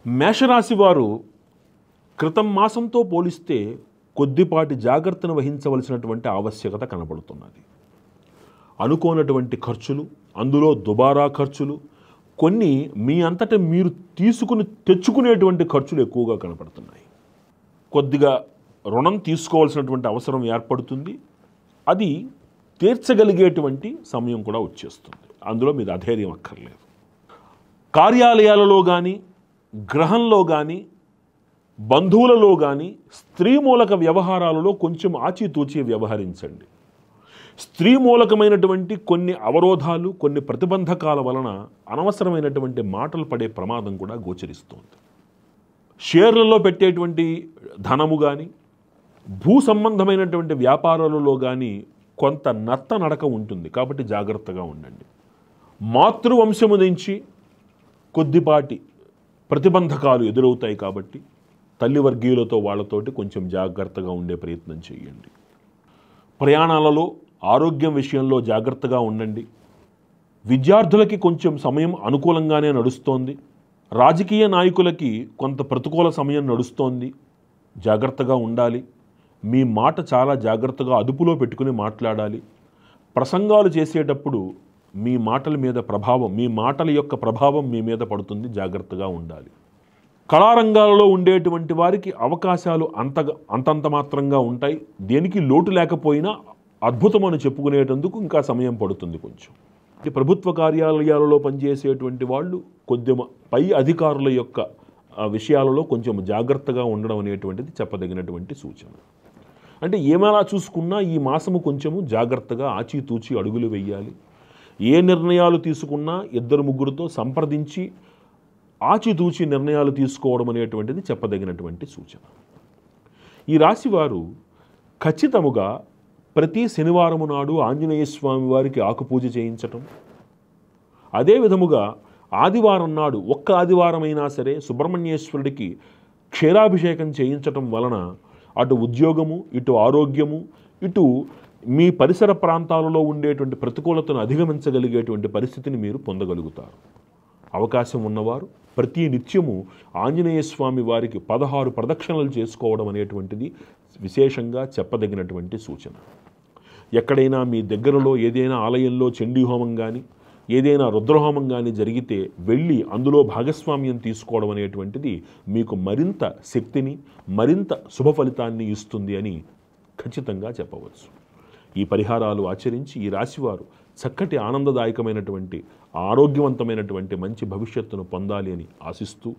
మేషరాశి వారు క్రితం మాసంతో పోలిస్తే కొద్దిపాటి జాగ్రత్తను వహించవలసినటువంటి ఆవశ్యకత కనబడుతున్నది. అనుకోనటువంటి ఖర్చులు, అందులో దుబారా ఖర్చులు, కొన్ని మీ అంతటా మీరు తెచ్చుకునేటువంటి ఖర్చులు ఎక్కువగా కనపడుతున్నాయి. కొద్దిగా రుణం తీసుకోవాల్సినటువంటి అవసరం ఏర్పడుతుంది. అది తీర్చగలిగేటువంటి సమయం కూడా వచ్చేస్తుంది. అందులో మీరు అధైర్యం అక్కర్లేదు. కార్యాలయాలలో కానీ, గ్రహంలో కానీ, బంధువులలో కానీ స్త్రీ మూలక వ్యవహారాలలో కొంచెం ఆచితూచి వ్యవహరించండి. స్త్రీ మూలకమైనటువంటి కొన్ని అవరోధాలు, కొన్ని ప్రతిబంధకాల వలన అనవసరమైనటువంటి మాటలు పడే ప్రమాదం కూడా గోచరిస్తోంది. షేర్లలో పెట్టేటువంటి ధనము కానీ, భూ సంబంధమైనటువంటి వ్యాపారాలలో కానీ కొంత నత్త నడక ఉంటుంది. కాబట్టి జాగ్రత్తగా ఉండండి. మాతృవంశము నుంచి కొద్దిపాటి ప్రతిబంధకాలు ఎదురవుతాయి. కాబట్టి తల్లి వర్గీయులతో వాళ్ళతోటి కొంచెం జాగ్రత్తగా ఉండే ప్రయత్నం చేయండి. ప్రయాణాలలో ఆరోగ్యం విషయంలో జాగ్రత్తగా ఉండండి. విద్యార్థులకి కొంచెం సమయం అనుకూలంగానే నడుస్తోంది. రాజకీయ నాయకులకి కొంత ప్రతికూల సమయం నడుస్తోంది. జాగ్రత్తగా ఉండాలి. మీ మాట చాలా జాగ్రత్తగా అదుపులో పెట్టుకుని మాట్లాడాలి. ప్రసంగాలు చేసేటప్పుడు మీ మాటల మీద ప్రభావం, మీ మాటల యొక్క ప్రభావం మీ మీద పడుతుంది. జాగ్రత్తగా ఉండాలి. కళారంగాలలో ఉండేటువంటి వారికి అవకాశాలు అంతంత మాత్రంగా ఉంటాయి. దేనికి లోటు లేకపోయినా అద్భుతం అని చెప్పుకునేటందుకు ఇంకా సమయం పడుతుంది కొంచెం. ప్రభుత్వ కార్యాలయాలలో పనిచేసేటువంటి వాళ్ళు కొద్దిగా పై అధికారుల యొక్క విషయాలలో కొంచెం జాగ్రత్తగా ఉండడం అనేటువంటిది చెప్పదగినటువంటి సూచన. అంటే ఏమైనా చూసుకున్నా ఈ మాసము కొంచెము జాగ్రత్తగా ఆచితూచి అడుగులు వేయాలి. ఏ నిర్ణయాలు తీసుకున్నా ఇద్దరు ముగ్గురితో సంప్రదించి ఆచితూచి నిర్ణయాలు తీసుకోవడం అనేటువంటిది చెప్పదగినటువంటి సూచన. ఈ రాశివారు ఖచ్చితముగా ప్రతి శనివారము నాడు ఆంజనేయ స్వామి వారికి ఆకుపూజ చేయించటం, అదే విధముగా ఆదివారం నాడు ఒక్క ఆదివారమైనా సరే సుబ్రహ్మణ్యేశ్వరుడికి క్షీరాభిషేకం చేయించటం వలన అటు ఉద్యోగము, ఇటు ఆరోగ్యము, ఇటు మీ పరిసర ప్రాంతాలలో ఉండేటువంటి ప్రతికూలతను అధిగమించగలిగేటువంటి పరిస్థితిని మీరు పొందగలుగుతారు. అవకాశం ఉన్నవారు ప్రతి నిత్యము ఆంజనేయ స్వామి వారికి 16 ప్రదక్షిణలు చేసుకోవడం అనేటువంటిది విశేషంగా చెప్పదగినటువంటి సూచన. ఎక్కడైనా మీ దగ్గరలో ఏదైనా ఆలయంలో చండీ హోమం కానీ, ఏదైనా రుద్రహోమం కానీ జరిగితే వెళ్ళి అందులో భాగస్వామ్యం తీసుకోవడం అనేటువంటిది మీకు మరింత శక్తిని, మరింత శుభ ఫలితాన్ని ఇస్తుంది అని ఖచ్చితంగా చెప్పవచ్చు. ఈ పరిహారాలు ఆచరించి ఈ రాశివారు చక్కటి ఆనందదాయకమైనటువంటి, ఆరోగ్యవంతమైనటువంటి మంచి భవిష్యత్తును పొందాలి అని ఆశిస్తూ